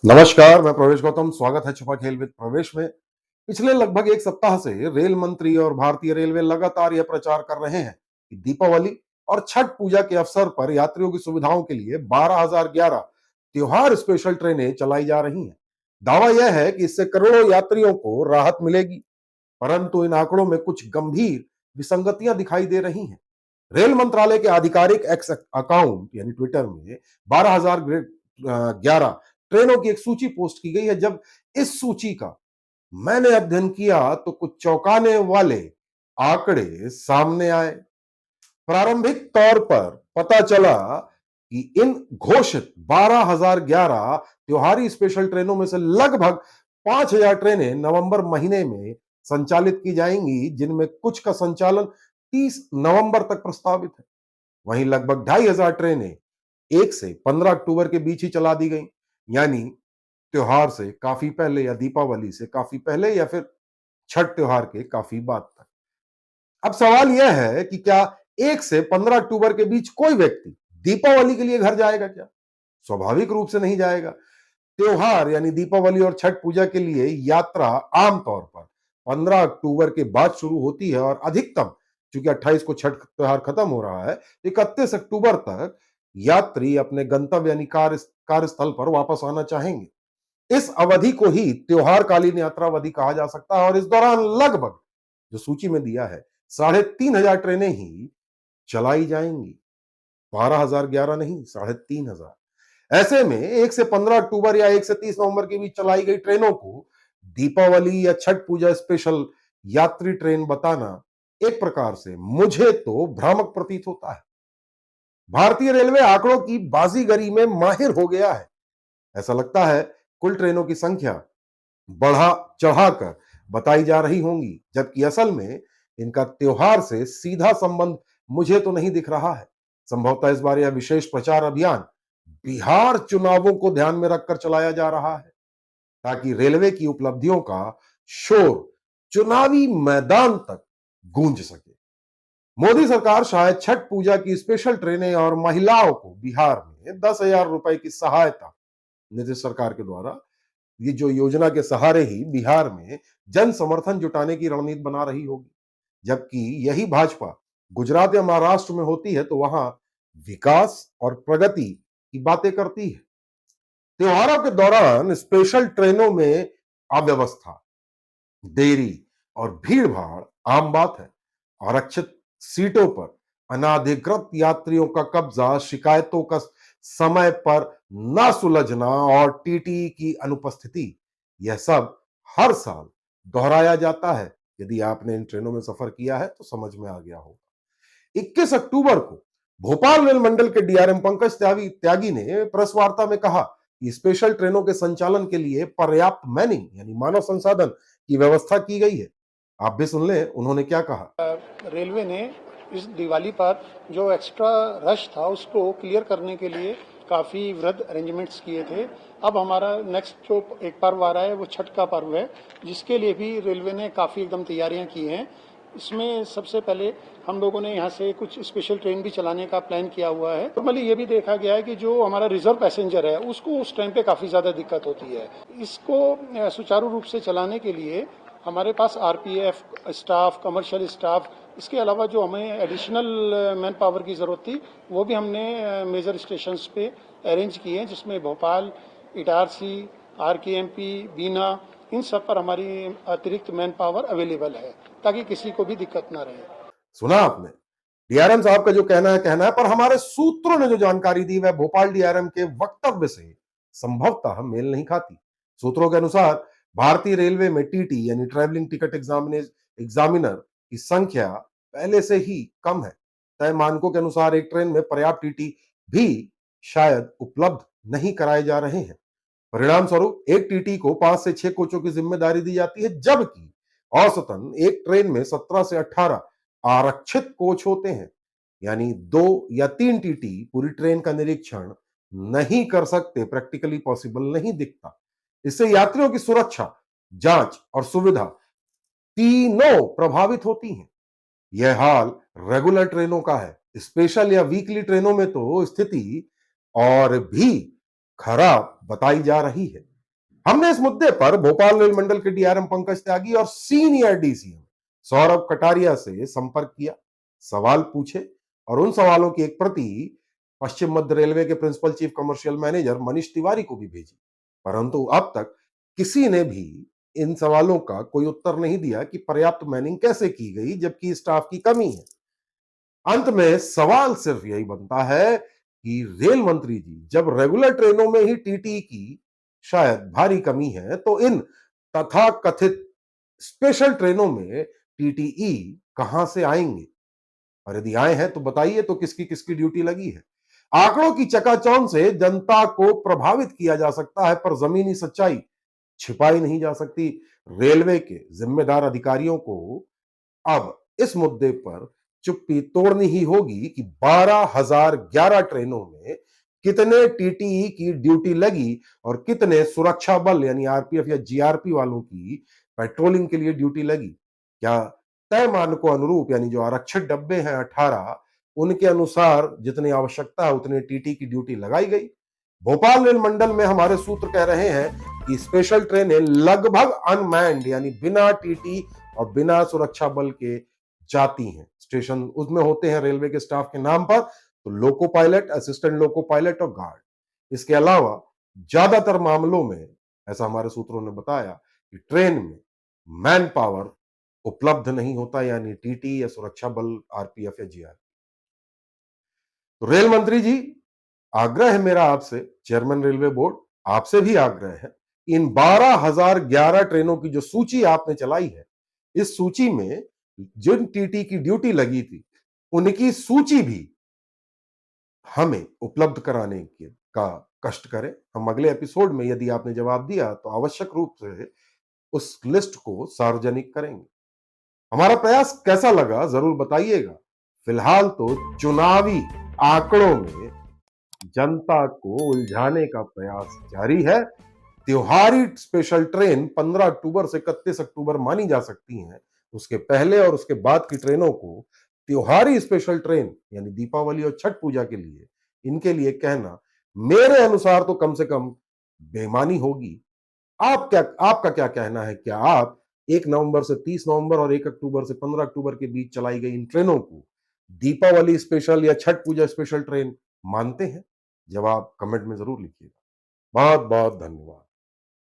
नमस्कार, मैं प्रवेश गौतम। स्वागत है छुपा खेल विद प्रवेश में। पिछले लगभग एक सप्ताह से रेल मंत्री और भारतीय रेलवे लगातार यह प्रचार कर रहे हैं कि दीपावली और छठ पूजा के अवसर पर यात्रियों की सुविधाओं के लिए 12,011 त्योहार स्पेशल ट्रेनें चलाई जा रही हैं। दावा यह है कि इससे करोड़ों यात्रियों को राहत मिलेगी, परंतु इन आंकड़ों में कुछ गंभीर विसंगतियां दिखाई दे रही हैं। रेल मंत्रालय के आधिकारिक एक्स अकाउंट यानी ट्विटर में 12,011 ट्रेनों की एक सूची पोस्ट की गई है। जब इस सूची का मैंने अध्ययन किया तो कुछ चौंकाने वाले आंकड़े सामने आए। प्रारंभिक तौर पर पता चला कि इन घोषित 12,011 त्योहारी स्पेशल ट्रेनों में से लगभग 5,000 ट्रेनें नवंबर महीने में संचालित की जाएंगी, जिनमें कुछ का संचालन 30 नवंबर तक प्रस्तावित है। वहीं लगभग 2,500 ट्रेनें 1 से 15 अक्टूबर के बीच ही चला दी गई, यानी त्योहार से काफी पहले या दीपावली से काफी पहले या फिर छठ त्योहार के काफी बाद तक। अब सवाल यह है कि क्या 1 से 15 अक्टूबर के बीच कोई व्यक्ति दीपावली के लिए घर जाएगा क्या? स्वाभाविक रूप से नहीं जाएगा। त्योहार यानी दीपावली और छठ पूजा के लिए यात्रा आमतौर पर 15 अक्टूबर के बाद शुरू होती है और अधिकतम, चूंकि 28 को छठ त्योहार खत्म हो रहा है, 31 अक्टूबर तक यात्री अपने गंतव्य यानी कार्यस्थल पर वापस आना चाहेंगे। इस अवधि को ही त्योहारकालीन यात्रावधि कहा जा सकता है और इस दौरान लगभग, जो सूची में दिया है, 3,500 ट्रेनें ही चलाई जाएंगी। 12,011 नहीं, 3,500। ऐसे में 1 से 15 अक्टूबर या 1 से 30 नवंबर के बीच चलाई गई ट्रेनों को दीपावली या छठ पूजा स्पेशल यात्री ट्रेन बताना एक प्रकार से मुझे तो भ्रामक प्रतीत होता है। भारतीय रेलवे आंकड़ों की बाजीगरी में माहिर हो गया है। ऐसा लगता है कुल ट्रेनों की संख्या बढ़ा चढ़ाकर बताई जा रही होंगी, जबकि असल में इनका त्योहार से सीधा संबंध मुझे तो नहीं दिख रहा है। संभवतः इस बार यह विशेष प्रचार अभियान बिहार चुनावों को ध्यान में रखकर चलाया जा रहा है, ताकि रेलवे की उपलब्धियों का शोर चुनावी मैदान तक गूंज सके। मोदी सरकार शायद छठ पूजा की स्पेशल ट्रेनें और महिलाओं को बिहार में 10,000 रुपए की सहायता, नीतीश सरकार के द्वारा ये जो योजना के सहारे ही बिहार में जन समर्थन जुटाने की रणनीति बना रही होगी। जबकि यही भाजपा गुजरात या महाराष्ट्र में होती है तो वहां विकास और प्रगति की बातें करती है। त्योहारों के दौरान स्पेशल ट्रेनों में अव्यवस्था, देरी और भीड़ भाड़ आम बात है। आरक्षित सीटों पर अनाधिकृत यात्रियों का कब्जा, शिकायतों का समय पर ना सुलझना और टीटी की अनुपस्थिति, यह सब हर साल दोहराया जाता है। यदि आपने इन ट्रेनों में सफर किया है तो समझ में आ गया होगा। 21 अक्टूबर को भोपाल रेल मंडल के डीआरएम पंकज त्यागी ने प्रेस वार्ता में कहा कि स्पेशल ट्रेनों के संचालन के लिए पर्याप्त मैनिंग यानी मानव संसाधन की व्यवस्था की गई है। आप भी सुन लें उन्होंने क्या कहा। रेलवे ने इस दिवाली पर जो एक्स्ट्रा रश था उसको क्लियर करने के लिए काफ़ी वृहद अरेंजमेंट्स किए थे। अब हमारा नेक्स्ट जो एक पर्व आ रहा है वो छठ का पर्व है, जिसके लिए भी रेलवे ने काफ़ी एकदम तैयारियां की हैं। इसमें सबसे पहले हम लोगों ने यहाँ से कुछ स्पेशल ट्रेन भी चलाने का प्लान किया हुआ है। नॉर्मली ये भी देखा गया है कि जो हमारा रिजर्व पैसेंजर है उसको उस टाइम पे काफ़ी ज़्यादा दिक्कत होती है। इसको सुचारू रूप से चलाने के लिए हमारे पास आरपीएफ स्टाफ, कमर्शियल स्टाफ, इसके अलावा जो हमें एडिशनल मैन पावर की ज़रूरत थी वो भी हमने मेजर स्टेशंस पे अरेंज किए हैं, जिसमें भोपाल, इटारसी, आरकेएमपी, बीना, इन सब पर हमारी अतिरिक्त मैन पावर अवेलेबल है ताकि किसी को भी दिक्कत ना रहे। सुना आपने डीआरएम साहब का जो कहना है, पर हमारे सूत्रों ने जो जानकारी दी वह भोपाल डीआरएम के वक्तव्य से संभवतः मेल नहीं खाती। सूत्रों के अनुसार भारतीय रेलवे में टीटी यानी ट्रैवलिंग टिकट एग्जामिनर की संख्या पहले से ही कम है। तय मानकों के अनुसार एक ट्रेन में पर्याप्त टीटी भी शायद उपलब्ध नहीं कराए जा रहे हैं। परिणाम स्वरूप एक टीटी को 5 से 6 कोचों की जिम्मेदारी दी जाती है, जबकि औसतन एक ट्रेन में 17 से 18 आरक्षित कोच होते हैं। यानी 2 या 3 टीटी पूरी ट्रेन का निरीक्षण नहीं कर सकते, प्रैक्टिकली पॉसिबल नहीं दिखता। इससे यात्रियों की सुरक्षा, जांच और सुविधा तीनों प्रभावित होती हैं। यह हाल रेगुलर ट्रेनों का है। स्पेशल या वीकली ट्रेनों में तो स्थिति और भी खराब बताई जा रही है। हमने इस मुद्दे पर भोपाल रेल मंडल के डीआरएम पंकज त्यागी और सीनियर डीसीएम सौरभ कटारिया से संपर्क किया, सवाल पूछे और उन सवालों की एक प्रति पश्चिम मध्य रेलवे के principal chief commercial manager Manish Tiwari को भी भेजी, परंतु अब तक किसी ने भी इन सवालों का कोई उत्तर नहीं दिया कि पर्याप्त मैनिंग कैसे की गई जबकि स्टाफ की कमी है। अंत में सवाल सिर्फ यही बनता है कि रेल मंत्री जी जब रेगुलर ट्रेनों में ही टीटी की शायद भारी कमी है तो इन तथाकथित स्पेशल ट्रेनों में टीटीई कहां से आएंगे, और यदि आए हैं तो बताइए तो किसकी किसकी ड्यूटी लगी है। आंकड़ों की चकाचौंध से जनता को प्रभावित किया जा सकता है पर जमीनी सच्चाई छिपाई नहीं जा सकती। रेलवे के जिम्मेदार अधिकारियों को अब इस मुद्दे पर चुप्पी तोड़नी ही होगी कि 12,011 ट्रेनों में कितने टीटीई की ड्यूटी लगी और कितने सुरक्षा बल यानी आरपीएफ या जीआरपी वालों की पेट्रोलिंग के लिए ड्यूटी लगी। क्या तय मानकों अनुरूप यानी जो आरक्षित डब्बे हैं 18 उनके अनुसार जितनी आवश्यकता है उतने टीटी की ड्यूटी लगाई गई। भोपाल रेल मंडल में हमारे सूत्र कह रहे हैं कि स्पेशल ट्रेनें लगभग अनमैन्ड यानी बिना टीटी और बिना सुरक्षा बल के जाती हैं। स्टेशन उसमें होते हैं रेलवे के स्टाफ के नाम पर, तो loco pilot, assistant loco pilot और गार्ड। इसके अलावा ज्यादातर मामलों में ऐसा हमारे सूत्रों ने बताया कि ट्रेन में मैन पावर उपलब्ध नहीं होता यानी टीटी या सुरक्षा बल, आरपीएफ या जीआर। तो रेल मंत्री जी, आग्रह है मेरा आपसे, चेयरमैन रेलवे बोर्ड आपसे भी आग्रह है, इन 12,011 ट्रेनों की जो सूची आपने चलाई है, इस सूची में जिन टीटी की ड्यूटी लगी थी उनकी सूची भी हमें उपलब्ध कराने का कष्ट करें। हम अगले एपिसोड में यदि आपने जवाब दिया तो आवश्यक रूप से उस लिस्ट को सार्वजनिक करेंगे। हमारा प्रयास कैसा लगा जरूर बताइएगा। फिलहाल तो चुनावी आंकड़ों में जनता को उलझाने का प्रयास जारी है। त्योहारी स्पेशल ट्रेन 15 अक्टूबर से 31 अक्टूबर मानी जा सकती हैं। उसके पहले और उसके बाद की ट्रेनों को त्योहारी स्पेशल ट्रेन यानी दीपावली और छठ पूजा के लिए इनके लिए कहना मेरे अनुसार तो कम से कम बेईमानी होगी। आपका क्या कहना है? क्या आप 1 नवंबर से 30 नवंबर और 1 अक्टूबर से 15 अक्टूबर के बीच चलाई गई इन ट्रेनों को दीपावली स्पेशल या छठ पूजा स्पेशल ट्रेन मानते हैं? जवाब कमेंट में जरूर लिखिएगा। बहुत बहुत धन्यवाद।